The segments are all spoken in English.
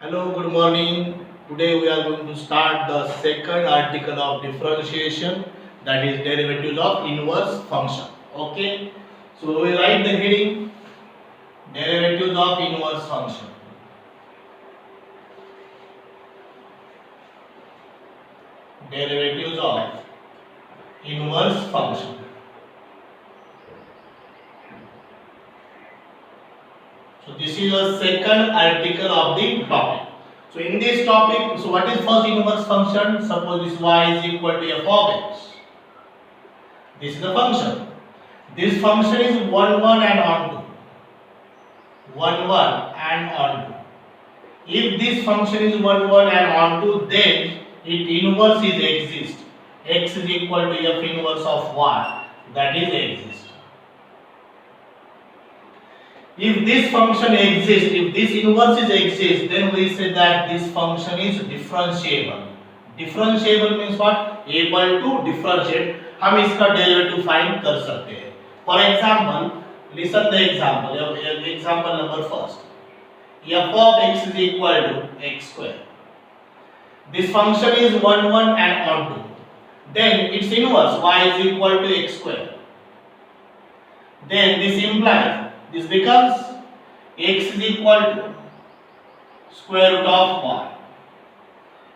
Hello, good morning. Today we are going to start the second article of differentiation, that is derivatives of inverse function. Okay, so we write the heading derivatives of inverse function. Derivatives of inverse function. So this is the second article of the topic. So in this topic, so what is first inverse function? Suppose this y is equal to f of x. This is the function. This function is 1 1 and onto. 1 1 and onto. If this function is 1 1 and onto, then its inverse is exist. X is equal to f inverse of y, that is exist. If this function exists, if this inverse is exist, then we say that this function is differentiable. Differentiable means what? Able to differentiate. हम इसका derivative find कर सकते हैं. For example, listen the example. Example number first. F of x is equal to x square. This function is 1 1 and onto. Then its inverse y is equal to x square. Then this implies this becomes x is equal to square root of y.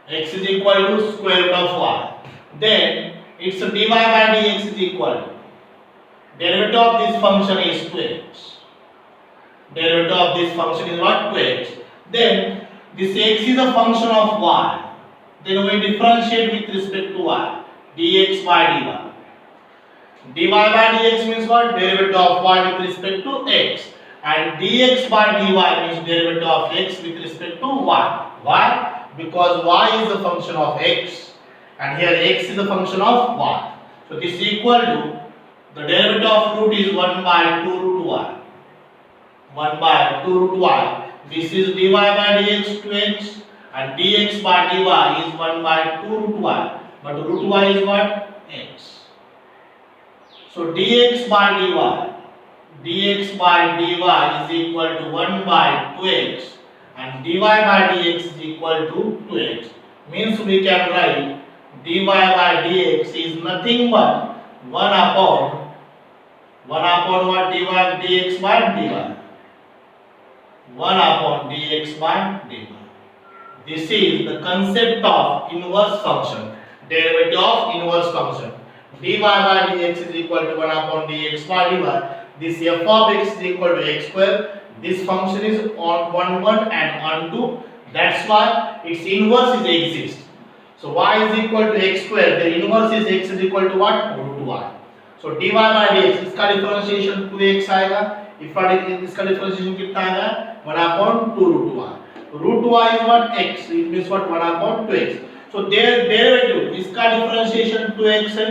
X is equal to square root of y. Then its dy by dx is equal to derivative of this function is 2x. Derivative of this function is what? 2x. Then this x is a function of y. Then we differentiate with respect to y. Dx by dy. Dy by dx means what? Derivative of y with respect to x. And dx by dy means derivative of x with respect to y. Why? Because y is a function of x. And here x is a function of y. So this is equal to the derivative of root is 1 by 2 root y. 1 by 2 root y. This is dy by dx 2x and dx by dy is 1 by 2 root y. But root y is what? X. So dx by dy is equal to 1 by 2x and dy by dx is equal to 2x. Means we can write dy by dx is nothing but 1 upon what? Dy dx by dy. 1 upon dx by dy. This is the concept of inverse function. Derivative of inverse function. Dy by dx is equal to 1 upon dx by dy. This f of x is equal to x square. This function is on 1 1 and onto. That's why its inverse is exist. So y is equal to x square. The inverse is x is equal to what? Root y. So dy by dx इसका differentiation 2x आएगा. इसका differentiation कितना आएगा? 1 upon 2 root y. Root y is what? X. It means what? 1 upon 2x. So their derivative इसका differentiation 2x है.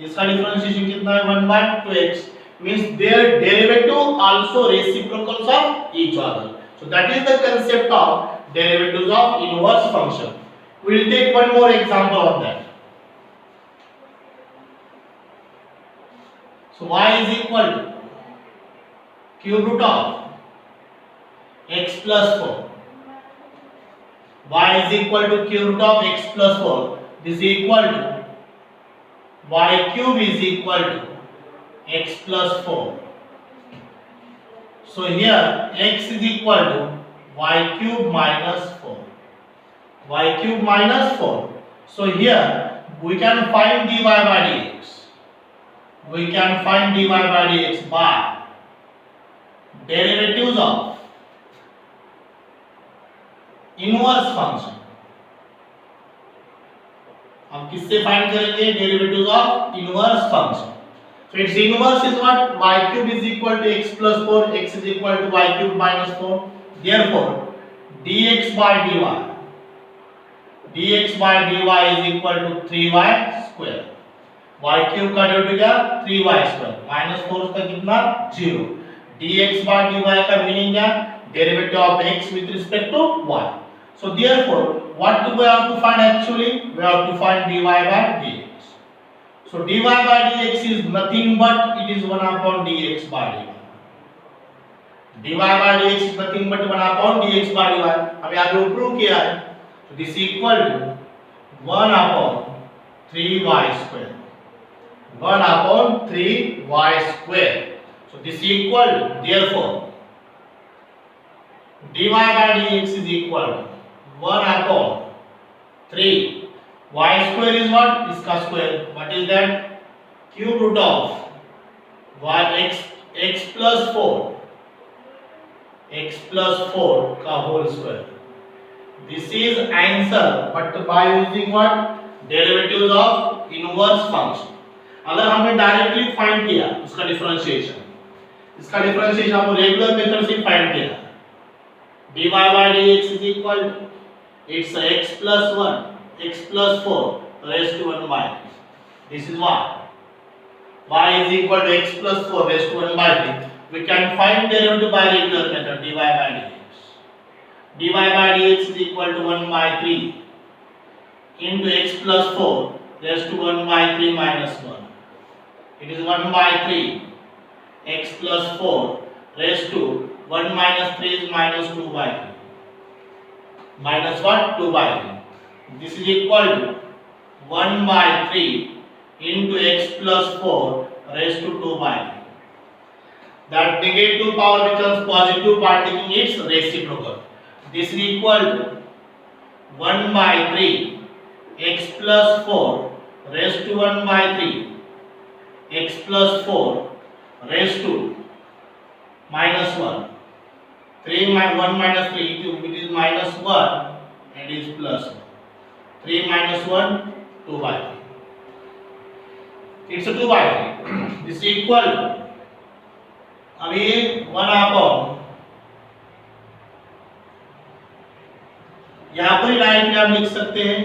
इसका differentiation कितना है? 1 by 2x. Means their derivative also reciprocals of each other. So that is the concept of derivatives of inverse function. We will take one more example of that. So y is equal to cube root of x plus 4. Y is equal to cube root of x plus 4. This is equal to y cube is equal to x plus 4. So here x is equal to y cube minus 4. Y cube minus 4. So here we can find dy by dx. We can find dy by dx by derivatives of inverse function. हम किससे find करेंगे? Derivatives of inverse function. So its inverse is what? Y cube is equal to x plus 4. X is equal to y cube minus 4. Therefore dx by dy is equal to 3y square. Y cube का derivative क्या? 3y square minus 4 का कितना? 0. dx by dy का meaning क्या? Derivative of x with respect to y. So therefore what do we have to find actually? We have to find dy by dx. So dy by dx is nothing but it is 1 upon dx by dy. dy by dx is nothing but 1 upon dx by dy. हम यहाँ पे prove किया है. So this is equal to 1 upon 3y square. 1 upon 3y square. So this is equal to, therefore dy by dx is equal to 1 upon 3 y square is what? इसका square. What is that? Cube root of y x plus 4 का whole square. This is answer, but by using what? Derivatives of inverse function. अगर हमने directly find किया उसका differentiation, इसका differentiation हम regular method से find किया. dy by dx is equal to it's x plus 1 x plus 4 raised to 1 by 3. This is y is equal to x plus 4 raised to 1 by 3. We can find derivative by regular method, dy by dx. dy by dx is equal to 1 by 3 into x plus 4 raised to 1 by 3 minus 1. It is 1 by 3 x plus 4 raised to 1 minus 3 is minus 2 by 3. Minus what? 2 by 3. This is equal to 1 by 3 into x plus 4 raised to 2 by 3. That negative power becomes positive by taking its reciprocal. This is equal to 1 by 3 x plus 4 raised to 1 by 3 x plus 4 raised to minus 1. 1 minus 3, it is minus 1 and is plus 1. 3 minus 1, 2 by 3. It's a 2 by 3. This is equal to, अभी 1 upon, यहाँ पर directly आप लिख सकते हैं,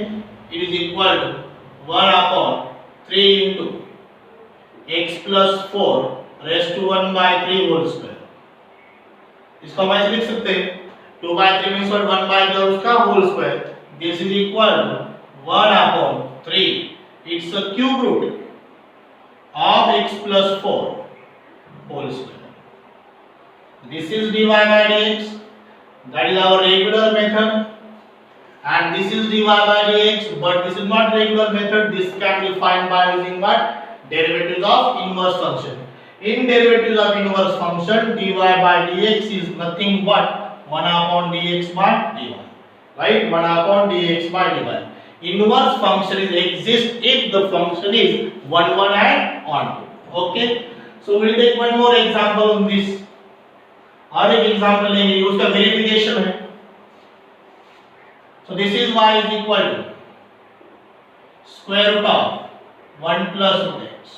it is equal to 1 upon 3 into x plus 4 raised to 1 by 3 whole square. इसको हम ऐसे लिख सकते हैं, 2 by 3 means what? 1 by 3 उसका whole square. This is equal to 1 upon 3. It's a cube root of x plus 4 whole square. This is dy by dx. That is our regular method. And this is dy by dx, but this is not regular method. This can be found by using what? Derivatives of inverse function. In derivatives of inverse function, dy by dx is nothing but 1 upon dx by dy. Right? 1 upon dx by dy. Inverse function is exist if the function is 1 1 and on 2. Okay? So we will take one more example on this. और एक example लेंगे, उसका verification है. So this is y is equal to square root of 1 plus root x.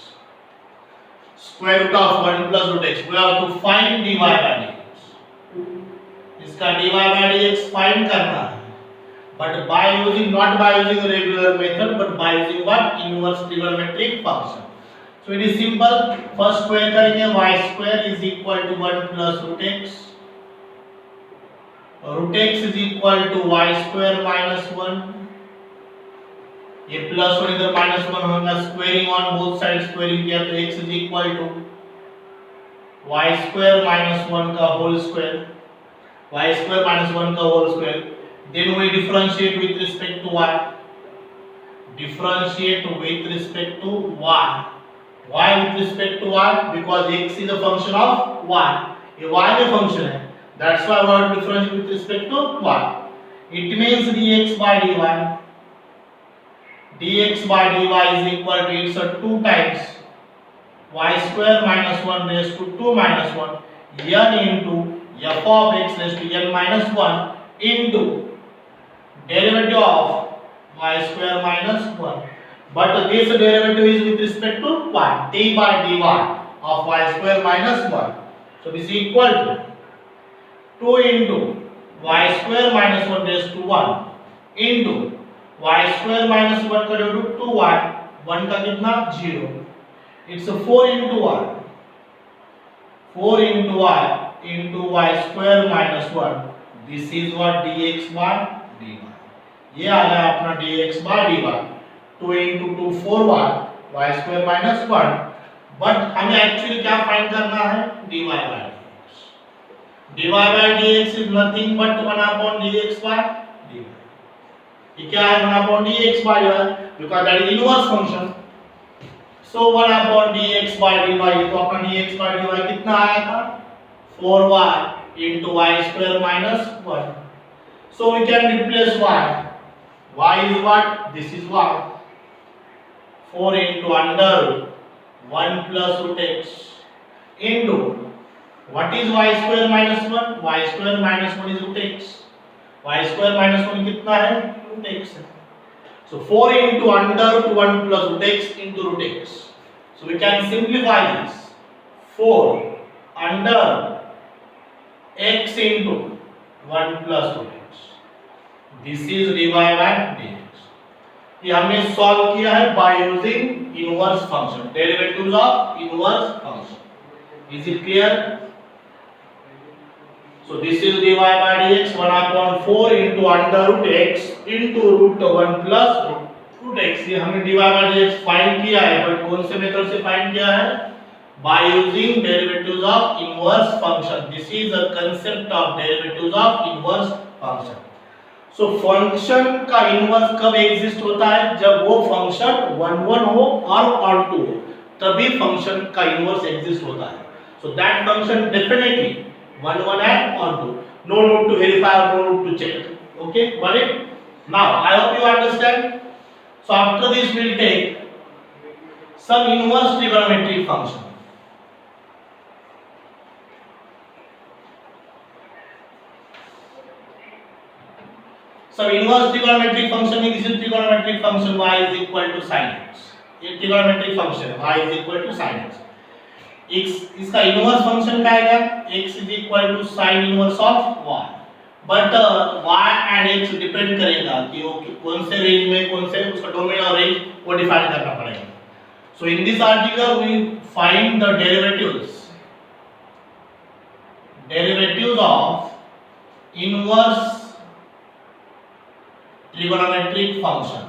Square root of 1 plus root x. We have to find dy by dx. इसका dy by dx find करना है. But by using, not by using a regular method, but by using what? Inverse trigonometric function. So it is simple. First square करेंगे, y square is equal to 1 plus root x. Root x is equal to y square minus 1. ये plus 1 इधर minus 1 होगा, squaring on both side squaring किया तो x is equal to y square minus 1 का whole square. Y square minus 1 का whole square. Then we differentiate with respect to y. Differentiate with respect to y. Why with respect to y? Because x is a function of y. ये y में function है. That's why we have to differentiate with respect to y. It means dx by dy. Dx by dy is equal to, it's a 2 times y square minus 1 raised to 2 minus 1 n into f of x raised to n minus 1 into derivative of y square minus 1. But this derivative is with respect to y, d by dy of y square minus 1. So this is equal to 2 into y square minus 1 raised to 1 into y square minus 1 का derivative 2y, 1 का कितना 0. It's a 4 into y. 4 into y into y square minus 1. This is what? dx by dy. ये आ गया अपना dx by dy. 2 into 2 4y, y square minus 1. But हमें actually क्या find करना है? dy by dx. dy by dx is nothing but 1 upon dx by dy. ये क्या है 1 upon dx by dy because that is inverse function. So 1 upon dx by dy, ये तो अपना dx by dy कितना आया था 4y into y square minus 1. So we can replace y. Y is what? This is y. 4 into under root 1 plus root x into what is y square minus 1? Y square minus 1 is root x. Y square minus 1 कितना है? Root x है. So 4 into under root 1 plus root x into root x. So we can simplify this. 4 under x into 1 plus root x. This is dy by dx. ये हमने solve किया है by using inverse function, derivatives of inverse function. Is it clear? So this is dy by dx 1 upon 4 into under root x into root 1 plus root x. ये हमने dy by dx find किया है, but कौन से method से find किया है? By using derivatives of inverse function. This is a concept of derivatives of inverse function. So function का इनवर्स कब एग्जिस्ट होता है? जब वो फंक्शन 1 हो और 2 हो, तभी फंक्शन का इनवर्स एग्जिस्ट होता है. So that function definitely 1 and 2. No need to verify or no need to check. Okay, got it? Now I hope you understand. So after this we'll take some inverse trigonometric function. Some inverse trigonometric function is trigonometric function y is equal to sin x. ये trigonometric function y is equal to sin x. इसका inverse function क्या आएगा? x is equal to sin inverse of y. But y and x depend करेगा कि वो कौन से range में, कौन से उसका डोमेन और रेंज वो डिफाइन करना पड़ेगा. So in this article we find the derivatives of inverse trigonometric function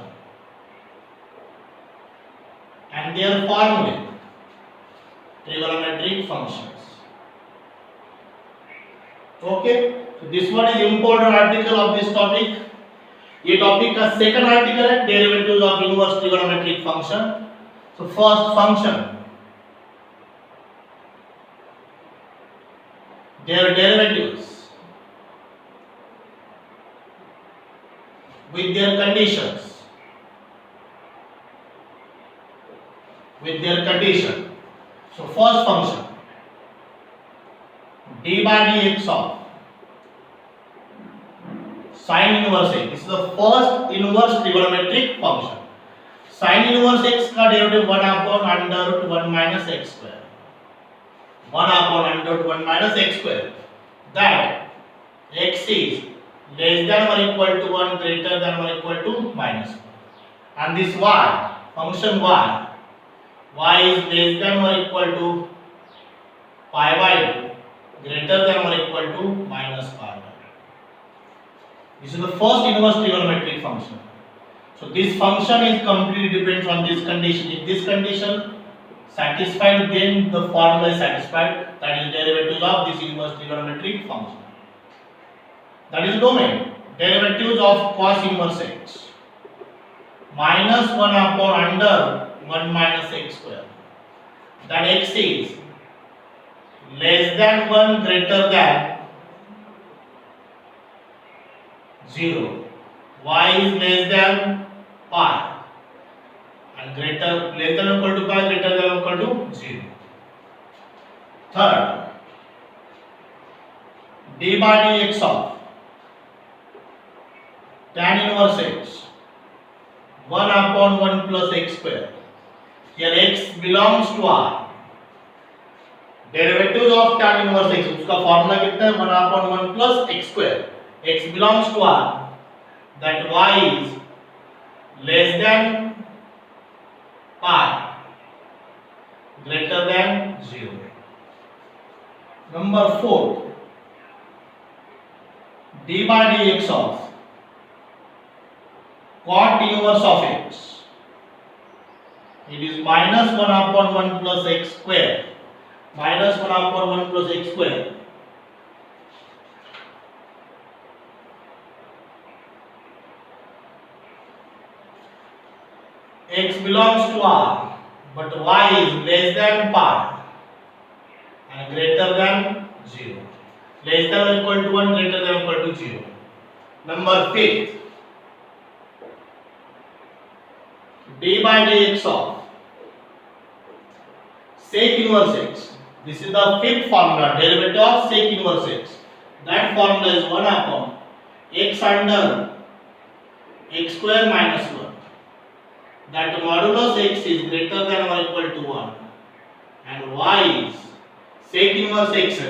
and their formulae. Trigonometric functions. Okay, so this one is important article of this topic. ये topic का second article है, derivatives of inverse trigonometric function. So first function, their derivatives with their conditions. So first function d by dx of sin inverse x. This is the first inverse trigonometric function. Sin inverse x का derivative 1 upon under root 1 minus x square. 1 upon under root 1 minus x square. That x is less than or equal to 1, greater than or equal to minus 1. And this y, function y is less than or equal to pi by 2, greater than or equal to minus pi by 2. This is the first inverse trigonometric function. So this function is completely depends on this condition. If this condition satisfied, then the formula is satisfied. That is derivatives of this inverse trigonometric function. That is domain. Derivatives of cos inverse x minus 1 upon under 1 minus x square. That x is less than 1, greater than 0. Y is less than pi and greater less than or equal to pi, greater than or equal to 0. Third, d by dx of tan inverse x 1 upon 1 plus x square. Here x belongs to R. Derivatives of tan inverse x, उसका formula कितना है? 1 upon 1 plus x square. X belongs to R. That y is less than pi, greater than 0. Number 4, d by dx of cot inverse of x. It is minus 1 upon 1 plus x square. Minus 1 upon 1 plus x square. x belongs to R, but y is less than pi and greater than 0. Less than or equal to 1, greater than or equal to 0. Number 5th, d by dx of sec inverse x. This is the 5th formula, derivative of sec inverse x. That formula is 1 upon x under x square minus 1. That modulus x is greater than or equal to 1 and y is sec inverse x,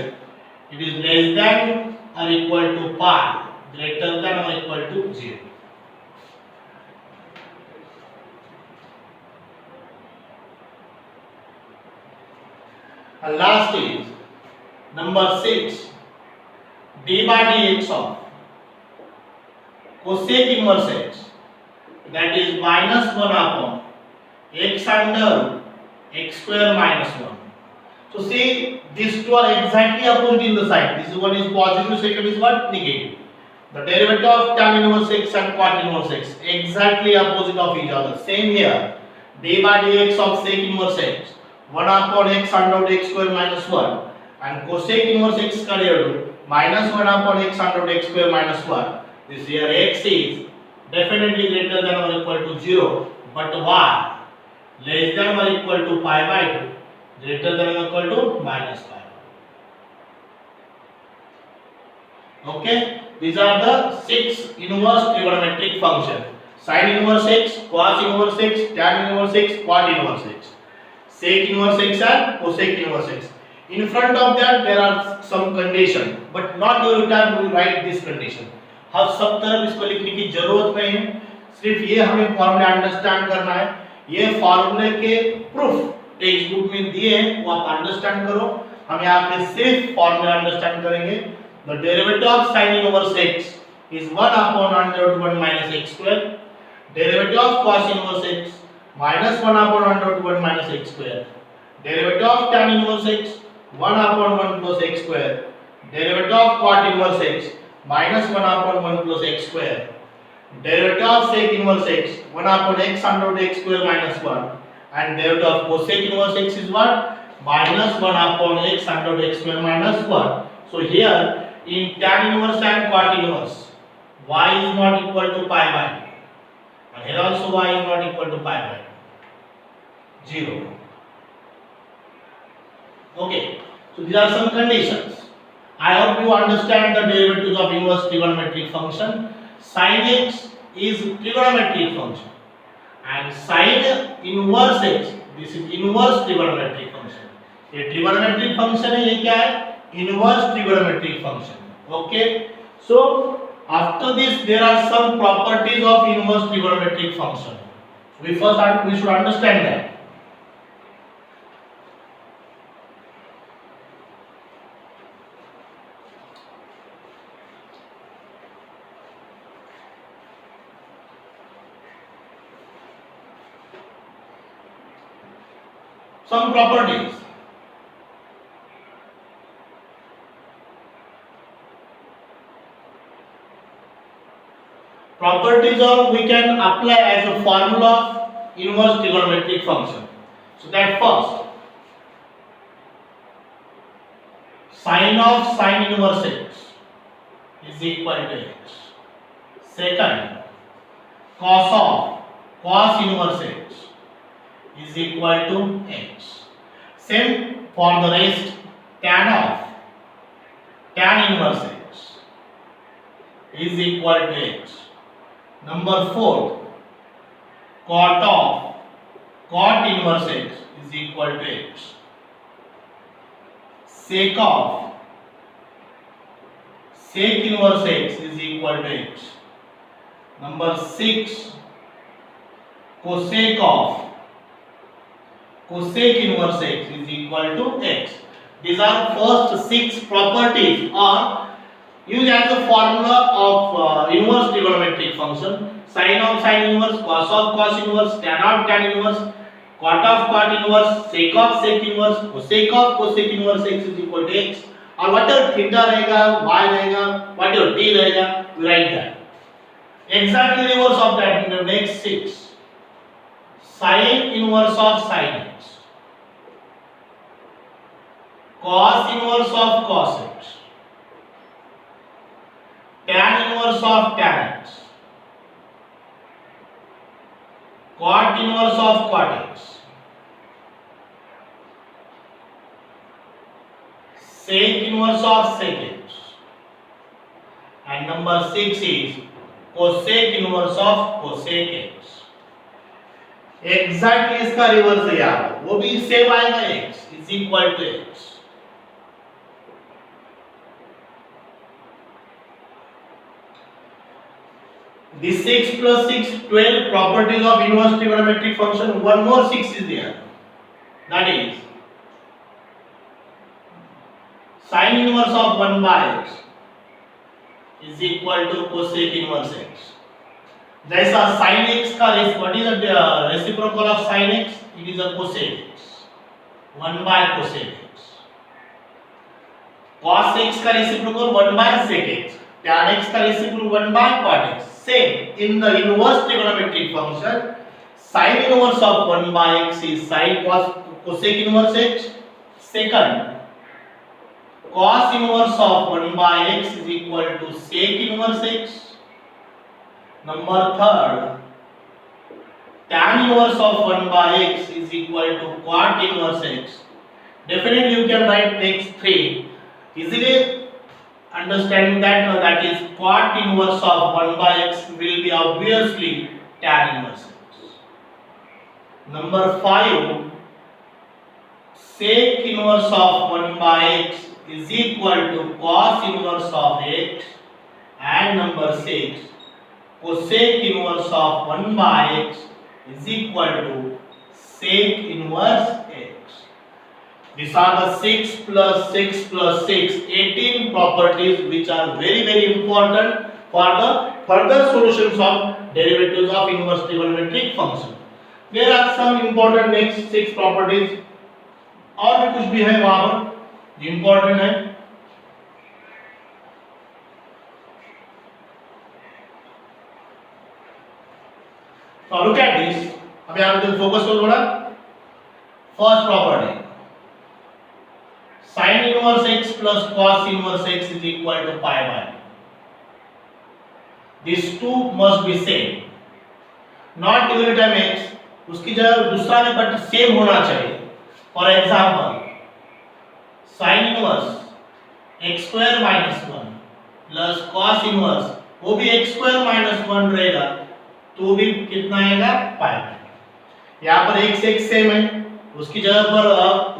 it is less than or equal to pi, greater than or equal to 0. And last is number 6, d by dx of cosec inverse x, that is minus 1 upon x under x square minus 1. So see, these two are exactly opposite in the side. This one is positive, second is what? Negative. The derivative of tan inverse x and cot inverse x exactly opposite of each other. Same here. d by dx of sec inverse x 1 upon x under root x square minus 1 and cosec inverse x square minus 1 upon x under root x square minus 1. This here x is definitely greater than or equal to 0, but y less than or equal to pi by 2, greater than or equal to minus pi. Okay, these are the 6 inverse trigonometric functions: sin inverse x, cos inverse x, tan inverse x, cot inverse x, sec inverse x and cosec inverse x. In front of that there are some condition, but not every time we write this condition. हर सब तरफ इसको लिखने की जरूरत नहीं है, सिर्फ ये हमें फॉर्मूला अंडरस्टैंड करना है. ये फॉर्मूले के प्रूफ टेक्स्ट बुक में दिए हैं, वो आप अंडरस्टैंड करो. हम यहाँ पे सिर्फ फॉर्मूला अंडरस्टैंड करेंगे. The derivative of sin inverse x is 1 upon under root 1 minus x square. Derivative of cos inverse x minus 1 upon under root 1 minus x square. Derivative of tan inverse x 1 upon 1 plus x square. Derivative of cot inverse x minus 1 upon 1 plus x square. Derivative of sec inverse x 1 upon x under root x square minus 1 and derivative of cosec inverse x is what? Minus 1 upon x under root x square minus 1. So here in tan inverse and cot inverse y is not equal to pi by 2 and here also y is not equal to pi by 2, 0. Okay, so these are some conditions. I hope you understand the derivatives of inverse trigonometric function. Sin x is trigonometric function and sin inverse x, this is inverse trigonometric function. ये trigonometric function है, ये क्या है? Inverse trigonometric function. Okay, so after this there are some properties of inverse trigonometric function. We should understand that. Some properties. Properties of we can apply as a formula of inverse trigonometric function. So that first, sin of sin inverse x is equal to x. Second, cos of cos inverse x is equal to x. Same for the rest, tan of tan inverse x is equal to x. Number 4, cot of cot inverse x is equal to x. Sec of sec inverse x is equal to x. Number 6, cosec of cosec inverse x is equal to x. These are first 6 properties are used as a formula of inverse trigonometric function. Sin of sin inverse, cos of cos inverse, tan of tan inverse, cot of cot inverse, sec of sec inverse, cosec of cosec inverse x is equal to x. और whatever theta रहेगा, y रहेगा, whatever t रहेगा, we write that. Exactly reverse of that in the next 6. sin inverse of sin x, cos inverse of cos x, tan inverse of tan x, cot inverse of cot x, sec inverse of sec x, and number 6 is cosec inverse of cosec x. Exactly इसका reverse है यार, वो भी same आएगा, x is equal to x. This 6 plus 6, 12 properties of inverse trigonometric function. One more 6 is there. That is sin inverse of 1 by x is equal to cosec inverse x. जैसा sin x का what is the reciprocal of sin x? It is a cosec x. 1 by cosec x. Cos x का reciprocal 1 by sec x. Tan x का reciprocal 1 by cot x. Same in the inverse trigonometric function, sin inverse of 1 by x is sin cosec inverse x. Second, cos inverse of 1 by x is equal to sec inverse x. Number third, tan inverse of 1 by x is equal to cot inverse x. Definitely you can write next three. Easily understanding that is cot inverse of 1 by x will be obviously tan inverse x. Number 5, sec inverse of 1 by x is equal to cos inverse of x, and number 6, cosec inverse of 1 by x is equal to sec inverse x. These are the 6 plus 6 plus 6, 18 properties which are very important for the further solutions of derivatives of inverse trigonometric function. There are some important next 6 properties. और भी कुछ भी है वहां पर important है. So look at this. अब यहाँ पे focus करो थोड़ा. First property, sin inverse x plus cos inverse x is equal to pi by. These two must be same. Not every time x, उसकी जगह दूसरा भी बट सेम होना चाहिए. For example, sin inverse x square minus 1 plus cos inverse, वो भी x square minus 1 रहेगा, तो भी कितना आएगा पाई. यहाँ पर x x सेम है, उसकी जगह पर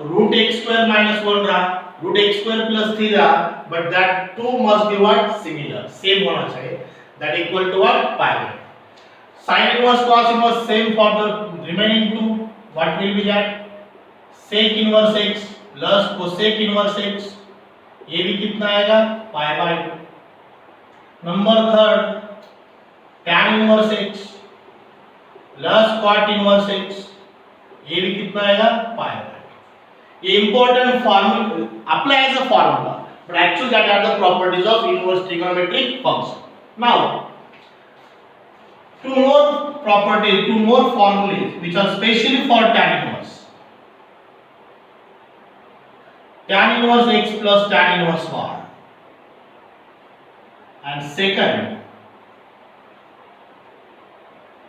रूट x square minus 1 रहा, रूट x square plus 3 रहा, but that two must be what similar, same होना चाहिए, that equal to what pi. Sin inverse cos inverse same for the remaining two. What will be that? Sec inverse x plus cosec inverse x, ये भी कितना आएगा pi by 2. Number third, tan inverse x plus cot inverse x, ये भी कितना आएगा pi by 2. ये important formula apply as a formula, but actually that are the properties of inverse trigonometric function. Now two more properties, two more formulas which are specially for tan inverse. Tan inverse x plus tan inverse y, and second,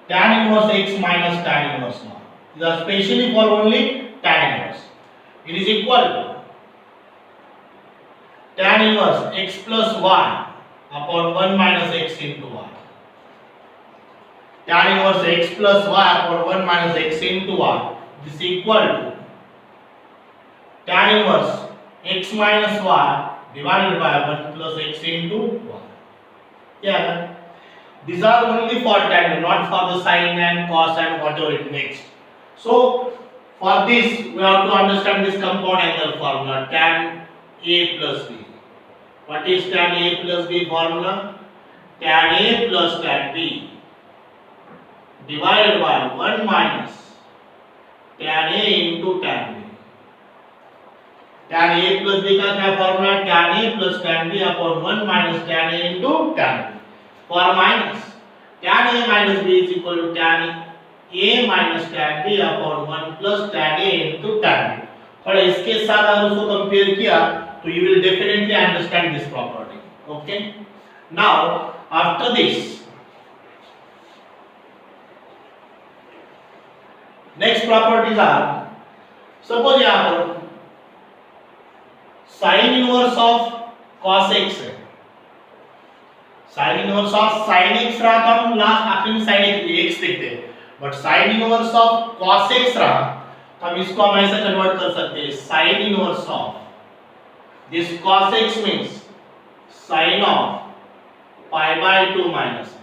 tan inverse x minus tan inverse y. These are specially for only tan inverse. It is equal to tan inverse x plus y upon 1 minus x into y. Tan inverse x plus y upon 1 minus x into y. This is equal to tan inverse x minus y divided by 1 plus x into y. Yeah, these are only for tan, not for the sin and cos and whatever it next. So for this we have to understand this compound angle formula, tan a plus b. What is tan a plus b formula? Tan a plus tan b divided by 1 minus tan a into tan b. Tan a plus b का क्या formula? tan a plus tan b upon 1 minus tan a into tan b. For minus, tan a minus b is equal to tan a minus tan b upon 1 plus tan a into tan b. थोड़ा इसके साथ अगर उसको compare किया तो you will definitely understand this property. Okay. Now after this, next properties are, suppose यहाँ पर sin inverse of cos x है, sin inverse of sin x रहा तो हम लास्ट आखिर में sin x लिखते हैं, but sin inverse of cos x रहा तो हम इसको हम ऐसे कन्वर्ट कर सकते हैं, sin inverse of this cos x means sin of pi by 2 minus x,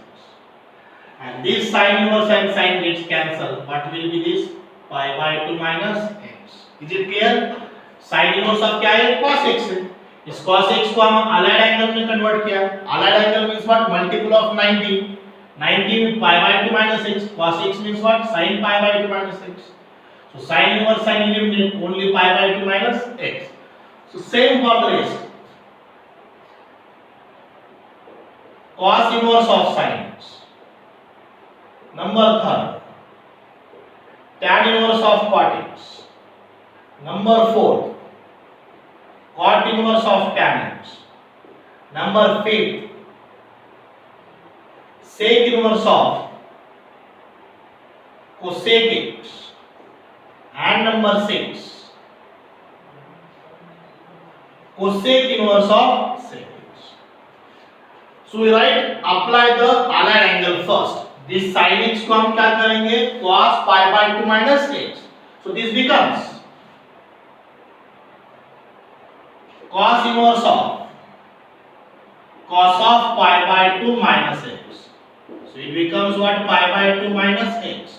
and this sin inverse and sin gets cancelled. What will be this? Pi by 2 minus x. Is it clear? sin inverse of क्या है? cos x है. इस cos x को हम allied angle में convert किया. allied angle means what? multiple of 90. 90 with pi by 2 minus x. cos x means what? sin pi by 2 minus x. So sin inverse sin eliminate, only pi by 2 minus x. So same for the rest. Cos inverse of sin x. Number third, tan inverse of cot x. Number fourth, cot inverse of tan x. Number fifth, sec inverse of cosec x. And number 6, cosec inverse of sec x. So we write apply the allied angle first. This sin x को हम क्या करेंगे? cos pi by 2 minus x. So this becomes cos inverse of cos of pi by 2 minus x. So it becomes what? Pi by 2 minus x.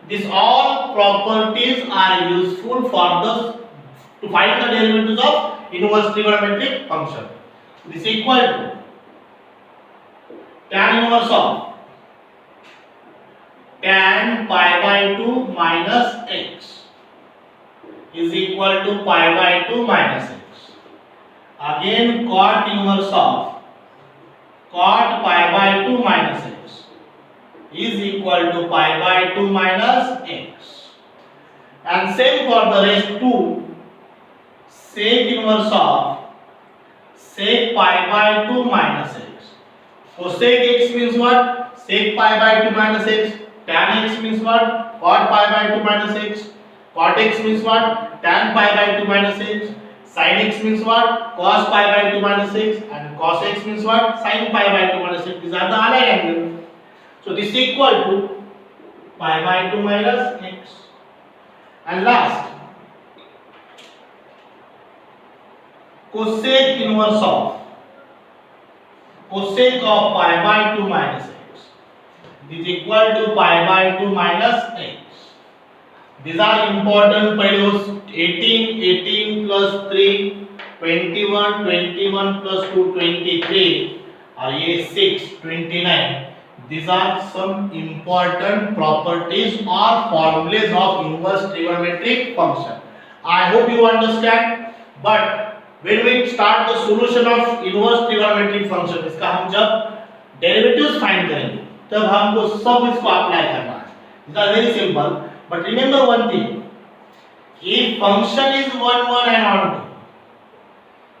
These all properties are useful for the to find the derivatives of inverse trigonometric function. This is equal to tan inverse of tan pi by 2 minus x is equal to pi by 2 minus x. Again cot inverse of cot pi by 2 minus x is equal to pi by 2 minus x. And same for the rest too. Sec inverse of sec pi by 2 minus x. So sec x means what? Sec pi by 2 minus x. Tan x means what? Cot pi by 2 minus x. Cot x means what? Tan pi by 2 minus x. Sin x means what? Cos pi by 2 minus x. And cos x means what? Sin pi by 2 minus x. These are the allied angles. So this is equal to pi by 2 minus x. And last, cosec inverse of pi by 2 minus x. This is equal to pi by 2 minus x. These are important values. 18, 18 plus 3, 21, 21 plus 2, 23, और ये 6, 29. These are some important properties or formulas of inverse trigonometric function. I hope you understand. But when we start the solution of inverse trigonometric function, इसका हम जब derivatives find करेंगे, तब हमको सब इसको apply करना है. These are very simple. But remember one thing: if function is 1, 1 and on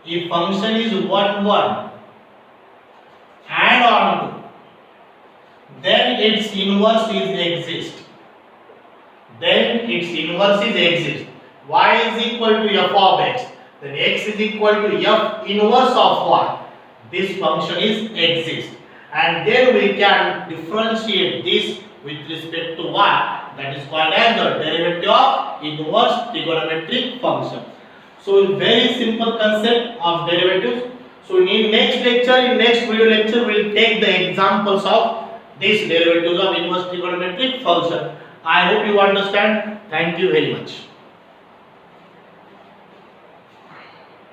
2, if function is 1, 1 and on 2, then its inverse is exist. Then its inverse is exist. Y is equal to f of x. Then x is equal to f inverse of y. This function is exist. And then we can differentiate this with respect to y. That is called as the derivative of inverse trigonometric function. So very simple concept of derivatives. So in next lecture, in next video lecture, we will take the examples of these derivatives of inverse trigonometric function. I hope you understand. Thank you very much.